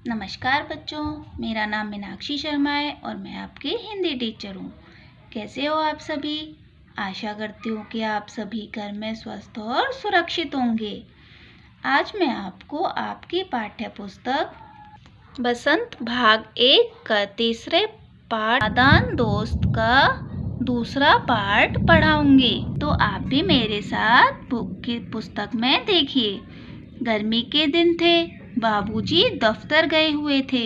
नमस्कार बच्चों, मेरा नाम मीनाक्षी शर्मा है और मैं आपकी हिंदी टीचर हूँ। कैसे हो आप सभी? आशा करती हूँ कि आप सभी घर में स्वस्थ और सुरक्षित होंगे। आज मैं आपको आपकी पाठ्य पुस्तक बसंत भाग 1 का तीसरे पाठ नादान दोस्त का दूसरा पार्ट पढ़ाऊंगी। तो आप भी मेरे साथ बुक की पुस्तक में देखिए। गर्मी के दिन थे। बाबूजी दफ्तर गए हुए थे।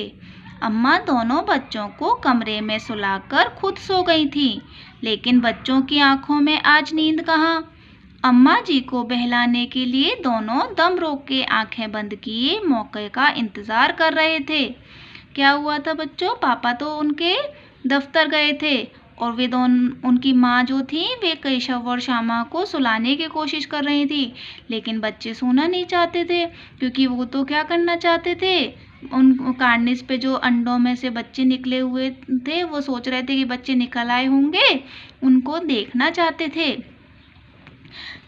अम्मा दोनों बच्चों को कमरे में सुलाकर खुद सो गई थी, लेकिन बच्चों की आंखों में आज नींद कहाँ। अम्मा जी को बहलाने के लिए दोनों दम रोक के आंखें बंद किए मौके का इंतजार कर रहे थे। क्या हुआ था बच्चों? पापा तो उनके दफ्तर गए थे और वे दोनों उनकी माँ जो थी वे केशव और श्यामा को सुलाने की कोशिश कर रही थी, लेकिन बच्चे सोना नहीं चाहते थे क्योंकि वो तो क्या करना चाहते थे, उन कार्निस पे जो अंडों में से बच्चे निकले हुए थे वो सोच रहे थे कि बच्चे निकल आए होंगे, उनको देखना चाहते थे।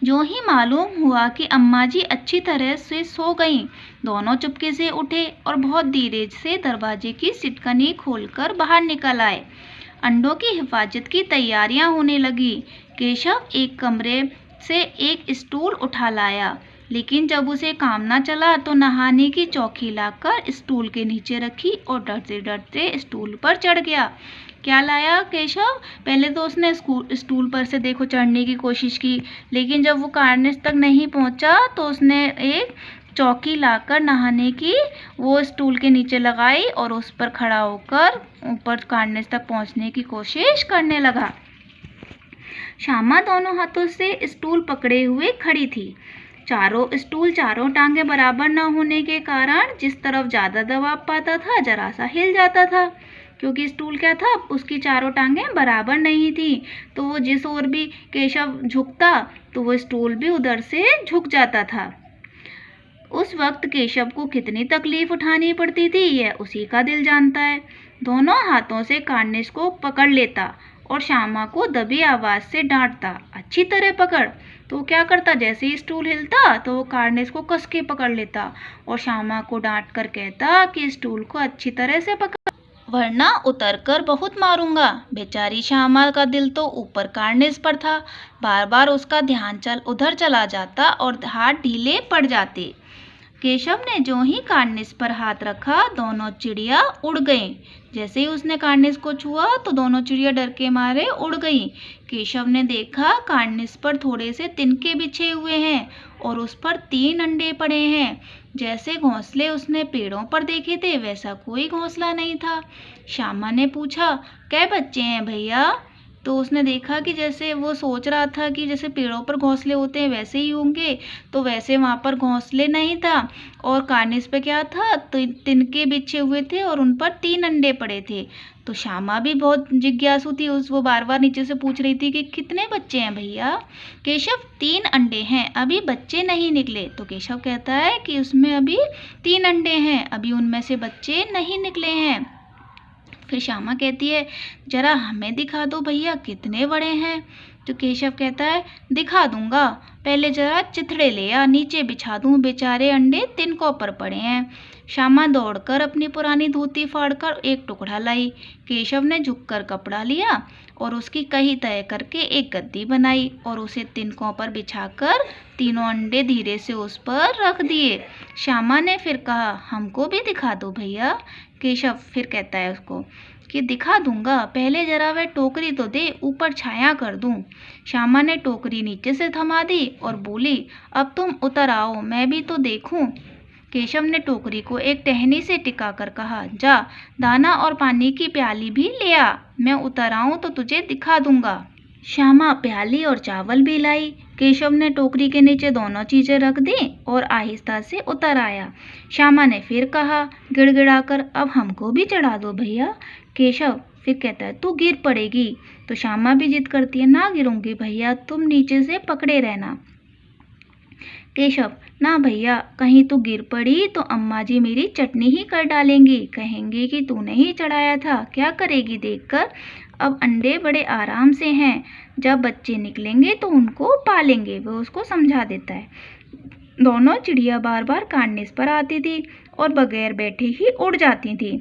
जो ही मालूम हुआ कि अम्मा जी अच्छी तरह से सो गईं, दोनों चुपके से उठे और बहुत धीरे से दरवाजे की सिटकनी खोलकर बाहर निकल आए। अंडों की हिफाजत की तैयारियां होने लगी। केशव एक कमरे से एक स्टूल उठा लाया, लेकिन जब उसे काम न चला तो नहाने की चौकी लाकर स्टूल के नीचे रखी और डरते डरते स्टूल पर चढ़ गया। क्या लाया केशव? पहले तो उसने स्टूल पर से देखो चढ़ने की कोशिश की, लेकिन जब वो कार्निस तक नहीं पहुंचा तो उसने एक चौकी लाकर नहाने की वो स्टूल के नीचे लगाई और उस पर खड़ा होकर ऊपर कार्निस तक पहुंचने की कोशिश करने लगा। श्यामा दोनों हाथों से स्टूल पकड़े हुए खड़ी थी। चारों टांगे बराबर न होने के कारण जिस तरफ ज़्यादा दबाव पाता था जरा सा हिल जाता था, क्योंकि स्टूल क्या था, उसकी चारों टांगें बराबर नहीं थी, तो वो जिस ओर भी केशव झुकता तो वो स्टूल भी उधर से झुक जाता था। उस वक्त केशव को कितनी तकलीफ उठानी पड़ती थी यह उसी का दिल जानता है। दोनों हाथों से कार्निस को पकड़ लेता और श्यामा को दबी आवाज से डांटता, अच्छी तरह पकड़। तो क्या करता, जैसे ही स्टूल हिलता तो वो कार्निस को कस के पकड़ लेता और श्यामा को डांट कर कहता कि स्टूल को अच्छी तरह से पकड़, वरना उतर कर बहुत मारूंगा। बेचारी श्यामा का दिल तो ऊपर कार्निस पर था। बार बार उसका ध्यान उधर चला जाता और हाथ ढीले पड़ जाते। केशव ने जो ही कार्निस पर हाथ रखा दोनों चिड़िया उड़ गईं। जैसे ही उसने कार्निस को छुआ तो दोनों चिड़िया डर के मारे उड़ गईं। केशव ने देखा कार्निस पर थोड़े से तिनके बिछे हुए हैं और उस पर 3 अंडे पड़े हैं। जैसे घोंसले उसने पेड़ों पर देखे थे वैसा कोई घोंसला नहीं था। श्यामा ने पूछा, कै बच्चे हैं भैया? तो उसने देखा कि जैसे वो सोच रहा था कि जैसे पेड़ों पर घोंसले होते हैं वैसे ही होंगे, तो वैसे वहाँ पर घोंसले नहीं था और कार्निस पे क्या था, तिनके बिछे हुए थे और उन पर 3 अंडे पड़े थे। तो श्यामा भी बहुत जिज्ञासु थी, वो बार बार नीचे से पूछ रही थी कि कितने बच्चे हैं भैया? केशव 3 अंडे हैं, अभी बच्चे नहीं निकले। तो केशव कहता है कि उसमें अभी 3 अंडे हैं, अभी उनमें से बच्चे नहीं निकले हैं। फिर श्यामा कहती है, जरा हमें दिखा दो भैया कितने बड़े हैं। तो केशव कहता है, दिखा दूंगा, पहले जरा चिथड़े ले आ, नीचे बिछा दूं, बेचारे अंडे तिनकों पर पड़े हैं। श्यामा दौड़कर अपनी पुरानी धोती फाड़कर एक टुकड़ा लाई। केशव ने झुककर कपड़ा लिया और उसकी कही तय करके एक गद्दी बनाई और उसे तिनकों पर बिछाकर 3 अंडे धीरे से उस पर रख दिए। श्यामा ने फिर कहा, हमको भी दिखा दो भैया। केशव फिर कहता है उसको कि दिखा दूंगा, पहले जरा वह टोकरी तो दे, ऊपर छाया कर दूं। श्यामा ने टोकरी नीचे से थमा दी और बोली, अब तुम उतर आओ, मैं भी तो देखूं। केशव ने टोकरी को एक टहनी से टिका कर कहा, जा दाना और पानी की प्याली भी ले आ, मैं उतर आऊं तो तुझे दिखा दूंगा। श्यामा प्याली और चावल भी लाई। केशव ने टोकरी के नीचे दोनों चीजें रख दी और आहिस्ता से उतर आया। श्यामा ने फिर कहा गिड़गिड़ाकर, अब हमको भी चढ़ा दो भैया। केशव फिर कहता है, तू गिर पड़ेगी। तो श्यामा भी जिद करती है, ना गिरूंगी भैया, तुम नीचे से पकड़े रहना। केशव, ना भैया, कहीं तू गिर पड़ी तो अम्मा जी मेरी चटनी ही कर डालेंगी, कहेंगी कि तूने ही चढ़ाया था, क्या करेगी देखकर। अब अंडे बड़े आराम से हैं, जब बच्चे निकलेंगे तो उनको पालेंगे, वो उसको समझा देता है। दोनों चिड़िया बार बार कार्निस पर आती थी और बगैर बैठे ही उड़ जाती थी।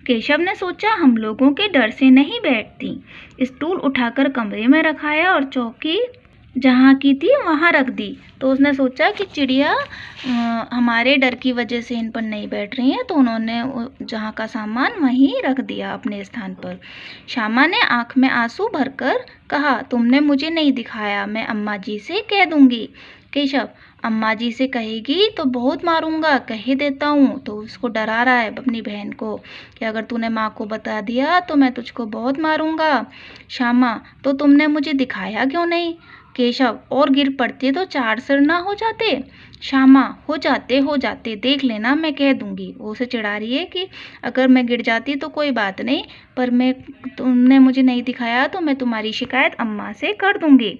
केशव ने सोचा हम लोगों के डर से नहीं बैठती। स्टूल उठाकर कमरे में रखाया और चौकी जहाँ की थी वहाँ रख दी। तो उसने सोचा कि चिड़िया हमारे डर की वजह से इन पर नहीं बैठ रही हैं, तो उन्होंने जहाँ का सामान वहीं रख दिया अपने स्थान पर। श्यामा ने आँख में आंसू भरकर कहा, तुमने मुझे नहीं दिखाया, मैं अम्मा जी से कह दूंगी। केशव, अम्मा जी से कहेगी तो बहुत मारूंगा, कह देता हूँ। तो उसको डरा रहा है अपनी बहन को कि अगर तूने माँ को बता दिया तो मैं तुझको बहुत मारूंगा। श्यामा, तो तुमने मुझे दिखाया क्यों नहीं? केशव, और गिर पड़ते तो 4 सिर ना हो जाते? श्यामा, हो जाते, देख लेना, मैं कह दूंगी। वो उसे चिढ़ा रही है कि अगर मैं गिर जाती तो कोई बात नहीं, पर तुमने मुझे नहीं दिखाया तो मैं तुम्हारी शिकायत अम्मा से कर दूंगी।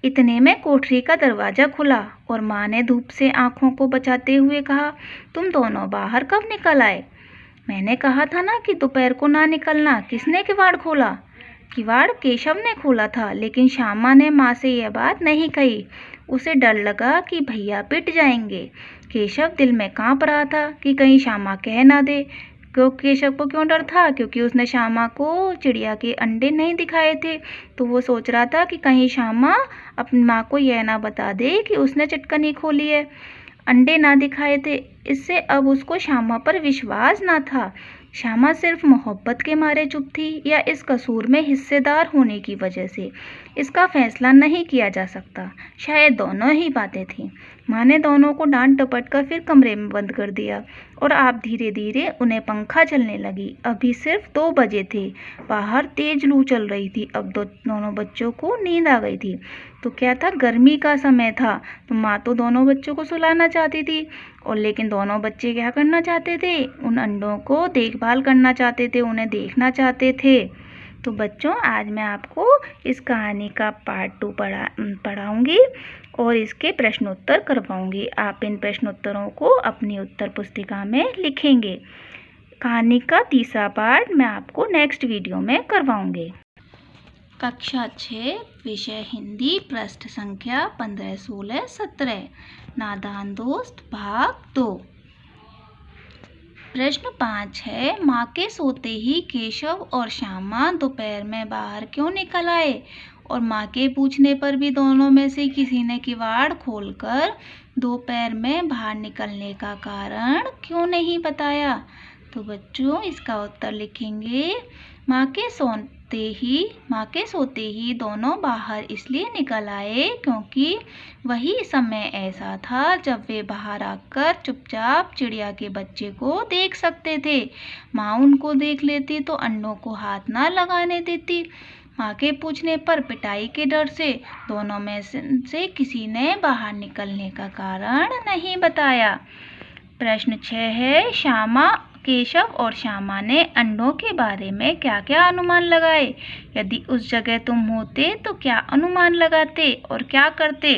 इतने में कोठरी का दरवाजा खुला और माँ ने धूप से आंखों को बचाते हुए कहा, तुम दोनों बाहर कब निकल आए? मैंने कहा था ना कि दोपहर को ना निकलना। किसने किवाड़ खोला? किवाड़ केशव ने खोला था, लेकिन श्यामा ने माँ से यह बात नहीं कही। उसे डर लगा कि भैया पिट जाएंगे। केशव दिल में कांप रहा था कि कहीं श्यामा कह ना दे। केशव को क्यों डर था? क्योंकि उसने श्यामा को चिड़िया के अंडे नहीं दिखाए थे। तो वो सोच रहा था कि कहीं श्यामा अपनी माँ को यह ना बता दे कि उसने चटकनी खोली है, अंडे ना दिखाए थे। इससे अब उसको श्यामा पर विश्वास ना था। श्यामा सिर्फ मोहब्बत के मारे चुप थी या इस कसूर में हिस्सेदार होने की वजह से? इसका फैसला नहीं किया जा सकता। शायद दोनों ही बातें थीं। माँ ने दोनों को डांट डपट कर फिर कमरे में बंद कर दिया और आप धीरे धीरे उन्हें पंखा चलने लगी। अभी सिर्फ 2 बजे थे। बाहर तेज लू चल रही थी। अब दोनों बच्चों को नींद आ गई थी। तो क्या था, गर्मी का समय था। तो माँ तो दोनों बच्चों को सुलाना चाहती थी, और लेकिन दोनों बच्चे क्या करना चाहते थे? उन अंडों को देखभाल करना चाहते थे, उन्हें देखना चाहते थे। तो बच्चों, आज मैं आपको इस कहानी का पार्ट 2 पढ़ाऊँगी और इसके प्रश्नोत्तर करवाऊँगी। आप इन प्रश्नोत्तरों को अपनी उत्तर पुस्तिका में लिखेंगे। कहानी का तीसरा पार्ट मैं आपको नेक्स्ट वीडियो में करवाऊँगी। कक्षा 6, विषय हिंदी, पृष्ठ संख्या 15, 16, 17, नादान दोस्त, भाग 2। प्रश्न 5 है, माँ के सोते ही केशव और श्यामा दोपहर में बाहर क्यों निकल आए? और माँ के पूछने पर भी दोनों में से किसी ने किवाड़ खोलकर दोपहर में बाहर निकलने का कारण क्यों नहीं बताया? तो बच्चों, इसका उत्तर लिखेंगे, माँ के सोते ही दोनों बाहर इसलिए निकल आए क्योंकि वही समय ऐसा था जब वे बाहर आकर चुपचाप चिड़िया के बच्चे को देख सकते थे। माँ उनको देख लेती तो अंडों को हाथ ना लगाने देती। माँ के पूछने पर पिटाई के डर से दोनों में से किसी ने बाहर निकलने का कारण नहीं बताया। प्रश्न 6 है, केशव और श्यामा ने अंडों के बारे में क्या क्या अनुमान लगाए? यदि उस जगह तुम होते तो क्या अनुमान लगाते और क्या करते?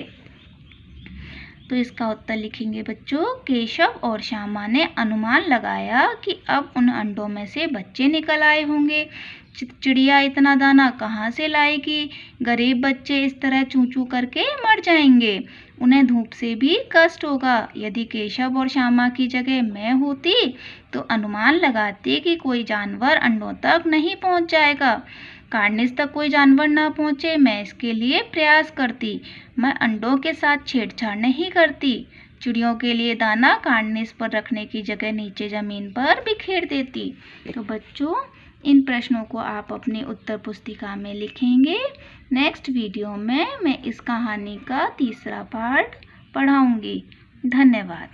तो इसका उत्तर लिखेंगे बच्चों, केशव और श्यामा ने अनुमान लगाया कि अब उन अंडों में से बच्चे निकल आए होंगे। चिड़िया इतना दाना कहाँ से लाएगी? गरीब बच्चे इस तरह चूं चूं करके मर जाएंगे। उन्हें धूप से भी कष्ट होगा। यदि केशव और श्यामा की जगह मैं होती तो अनुमान लगाती कि कोई जानवर अंडों तक नहीं पहुंच जाएगा। कार्निस तक कोई जानवर ना पहुंचे, मैं इसके लिए प्रयास करती। मैं अंडों के साथ छेड़छाड़ नहीं करती। चिड़ियों के लिए दाना कार्निस पर रखने की जगह नीचे ज़मीन पर बिखेर देती। तो बच्चों, इन प्रश्नों को आप अपनी उत्तर पुस्तिका में लिखेंगे। नेक्स्ट वीडियो में मैं इस कहानी का तीसरा पार्ट पढ़ाऊंगी। धन्यवाद।